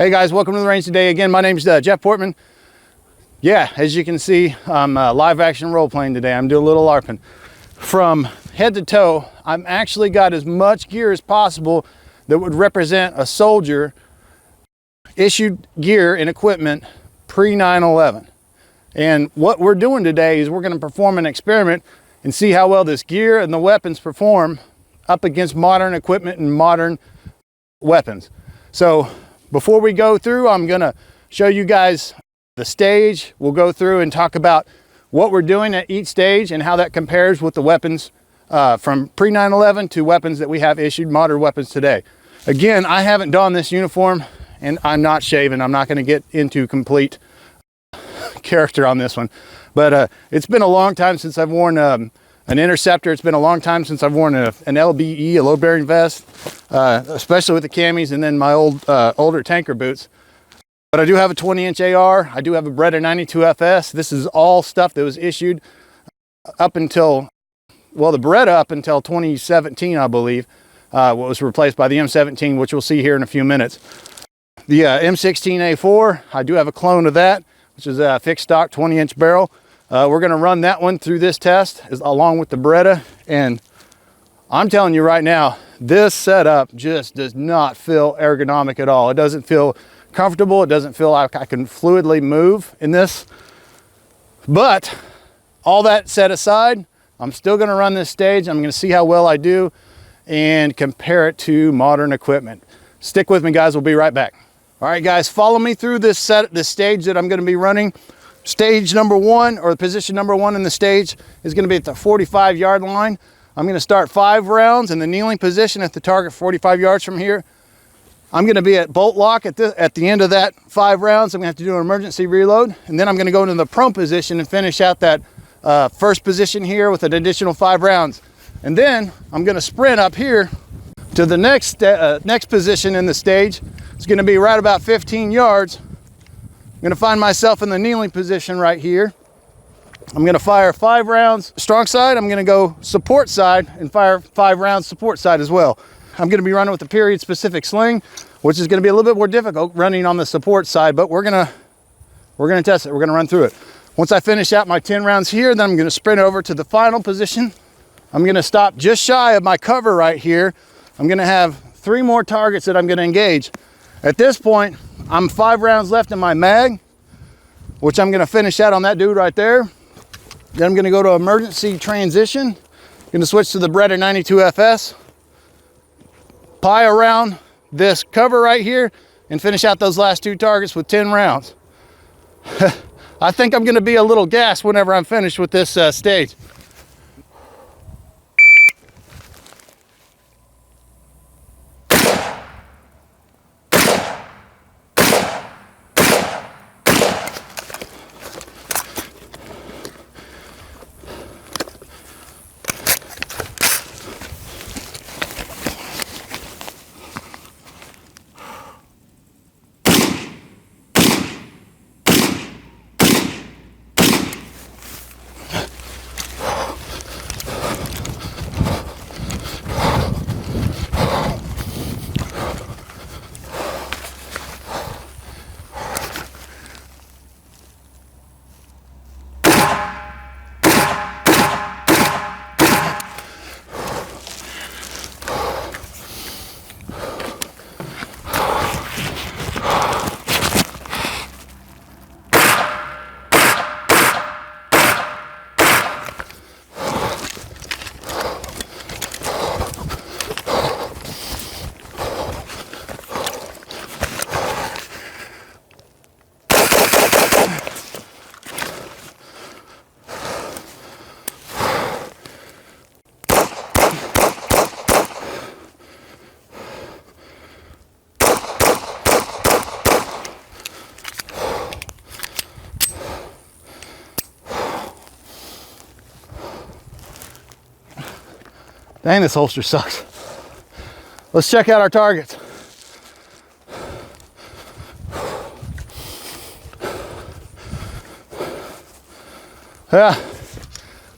Hey guys, welcome to the range today. Again, my name is Jeff Portman. Yeah, as you can see, I'm live action role playing today. I'm doing a little LARPing. From head to toe, I've actually got as much gear as possible that would represent a soldier issued gear and equipment pre 9/11. And what we're doing today is we're going to perform an experiment and see how well this gear and the weapons perform up against modern equipment and modern weapons. So before we go through, I'm going to show you guys the stage. We'll go through and talk about what we're doing at each stage and how that compares with the weapons from pre 9/11 to weapons that we have issued, modern weapons today. Again, I haven't donned this uniform and I'm not shaven. I'm not going to get into complete character on this one, but it's been a long time since I've worn an interceptor. It's been a long time since I've worn an LBE, a load bearing vest, especially with the camis and then my older tanker boots. But I do have a 20-inch AR. I do have a Beretta 92FS. This is all stuff that was issued up until, well, the Beretta up until 2017, I believe, what was replaced by the M17, which we'll see here in a few minutes. The M16A4, I do have a clone of that, which is a fixed stock 20-inch barrel. We're going to run that one through this test along with the Beretta, and I'm telling you right now, this setup just does not feel ergonomic at all. It doesn't feel comfortable. It doesn't feel like I can fluidly move in this. But all that set aside, I'm still going to run this stage. I'm going to see how well I do and compare it to modern equipment. Stick with me, guys. We'll be right back. All right, guys, follow me through this stage that I'm going to be running. Stage number one, or position number one in the stage, is going to be at the 45-yard line. I'm going to start 5 rounds in the kneeling position at the target 45 yards from here. I'm going to be at bolt lock at the end of that 5 rounds. I'm going to have to do an emergency reload, and then I'm going to go into the prone position and finish out that first position here with an additional 5 rounds. And then I'm going to sprint up here to the next position in the stage. It's going to be right about 15 yards. I'm going to find myself in the kneeling position right here. I'm going to fire 5 rounds strong side. I'm going to go support side and fire 5 rounds support side as well. I'm going to be running with the period specific sling, which is going to be a little bit more difficult running on the support side, but we're going to test it. We're going to run through it. Once I finish out my 10 rounds here, then I'm going to sprint over to the final position. I'm going to stop just shy of my cover right here. I'm going to have 3 more targets that I'm going to engage. At this point, I'm 5 rounds left in my mag, which I'm going to finish out on that dude right there. Then I'm going to go to emergency transition. I'm going to switch to the Beretta 92FS. Pie around this cover right here and finish out those last 2 targets with 10 rounds. I think I'm going to be a little gassed whenever I'm finished with this stage. Dang, this holster sucks. Let's check out our targets. Yeah,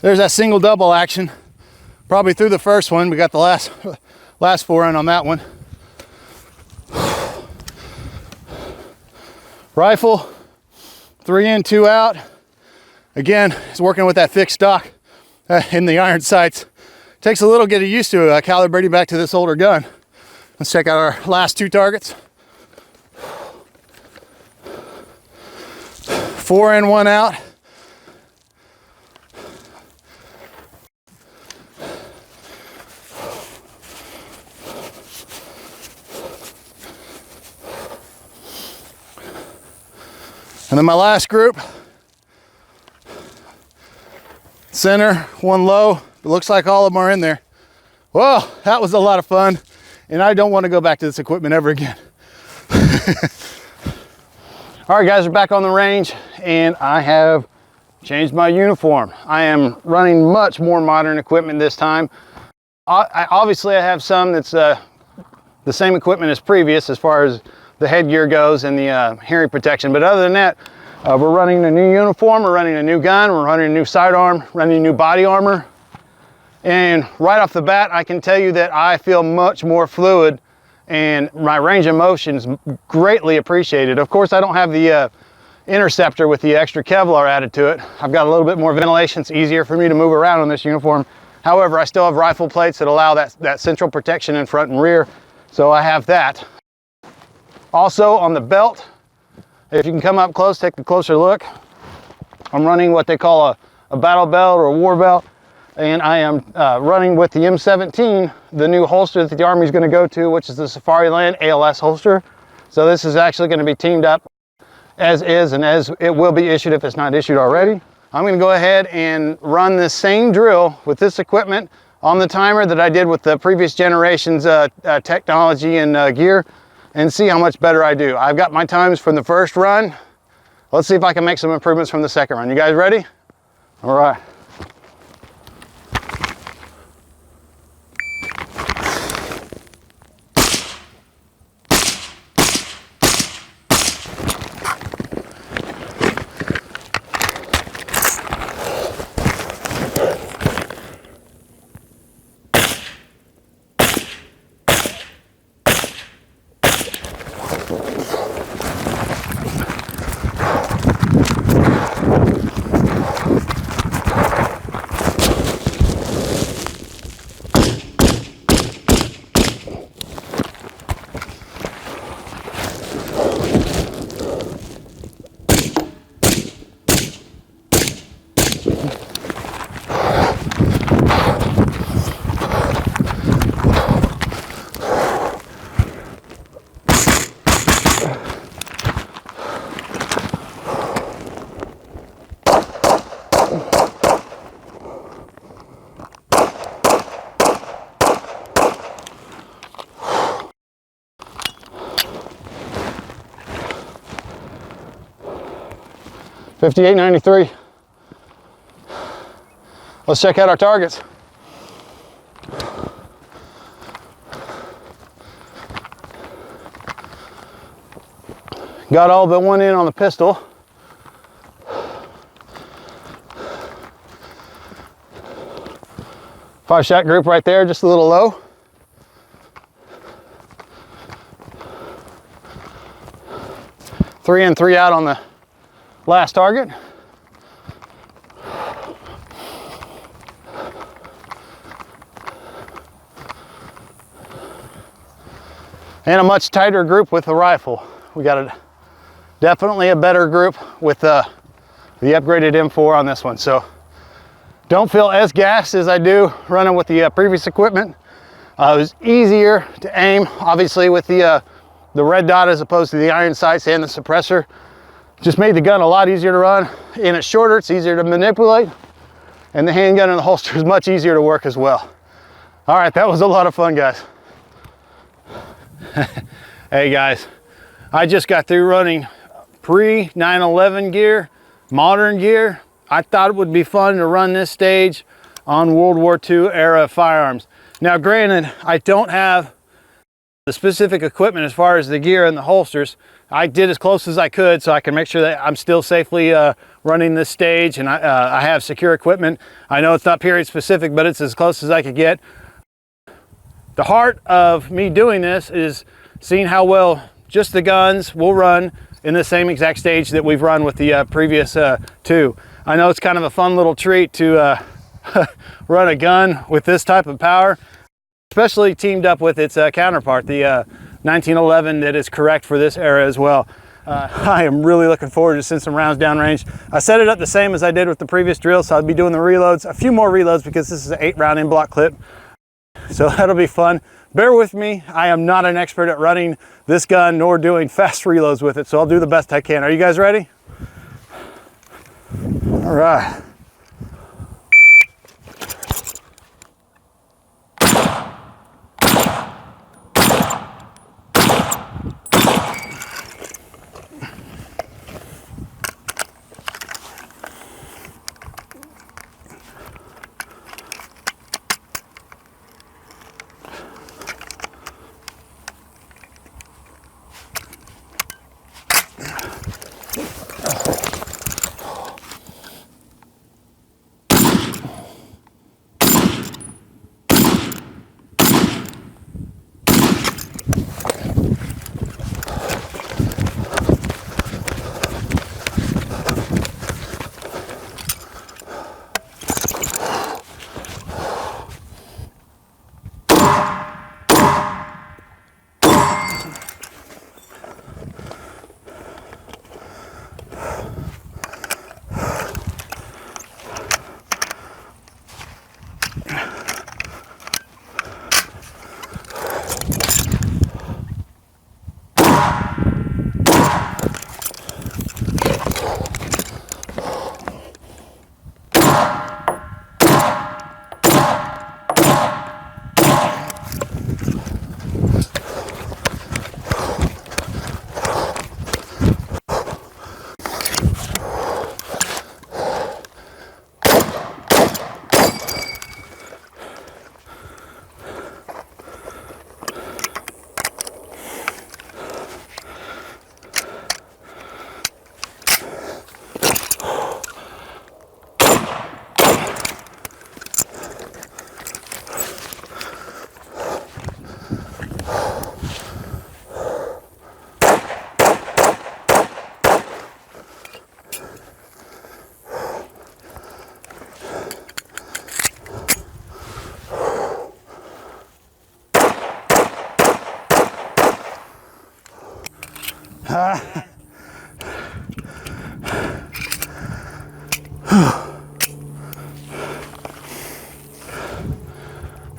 there's that single double action. Probably through the first one. We got the last 4 in on that one. Rifle, 3 in, 2 out. Again, it's working with that fixed stock in the iron sights. Takes a little getting used to calibrating back to this older gun. Let's check out our last 2 targets. 4 in, 1 out. And then my last group, center, 1 low. It looks like all of them are in there. Well, that was a lot of fun, and I don't want to go back to this equipment ever again. All right, guys, we're back on the range, and I have changed my uniform. I am running much more modern equipment this time. Obviously, I have some that's the same equipment as previous as far as the headgear goes and the hearing protection. But other than that, we're running a new uniform, we're running a new gun, we're running a new sidearm, running new body armor. And right off the bat, I can tell you that I feel much more fluid and my range of motion is greatly appreciated. Of course, I don't have the interceptor with the extra Kevlar added to it. I've got a little bit more ventilation. It's easier for me to move around on this uniform. However, I still have rifle plates that allow that central protection in front and rear. So I have that. Also on the belt, if you can come up close, take a closer look. I'm running what they call a battle belt or a war belt, and I am running with the M17, the new holster that the Army's going to go to, which is the Safariland ALS holster. So this is actually going to be teamed up as is, and as it will be issued if it's not issued already. I'm going to go ahead and run the same drill with this equipment on the timer that I did with the previous generation's technology and gear, and see how much better I do. I've got my times from the first run. Let's see if I can make some improvements from the second run. You guys ready? All right. $58.93. Let's check out our targets. Got all but 1 in on the pistol. Five-shot group right there, just a little low. Three in, 3 out on the last target. And a much tighter group with the rifle. We got definitely a better group with the upgraded M4 on this one. So don't feel as gassed as I do running with the previous equipment. It was easier to aim, obviously, with the red dot as opposed to the iron sights and the suppressor. Just made the gun a lot easier to run, and it's shorter, it's easier to manipulate, and the handgun in the holster is much easier to work as well. All right, that was a lot of fun, guys. Hey guys, I just got through running pre-9/11 gear, modern gear. I thought it would be fun to run this stage on World War II era firearms. Now granted, I don't have the specific equipment as far as the gear and the holsters. I did as close as I could so I can make sure that I'm still safely running this stage, and I have secure equipment. I know it's not period specific, but it's as close as I could get. The heart of me doing this is seeing how well just the guns will run in the same exact stage that we've run with the previous two. I know it's kind of a fun little treat to run a gun with this type of power, especially teamed up with its counterpart, the 1911, that is correct for this era as well. I am really looking forward to sending some rounds downrange. I set it up the same as I did with the previous drill, so I'll be doing the reloads, a few more reloads, because this is an 8-round in-block clip. So that'll be fun. Bear with me. I am not an expert at running this gun nor doing fast reloads with it, so I'll do the best I can. Are you guys ready? All right.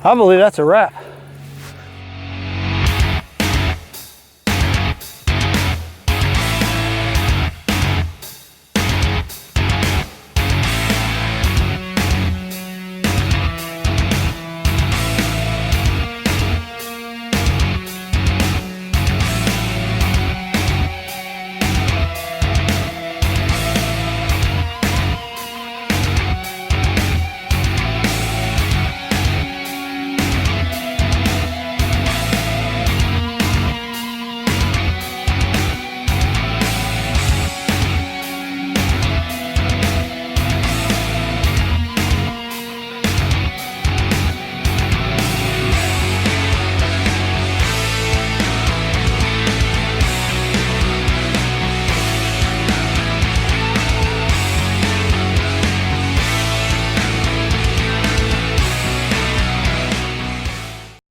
I believe that's a wrap.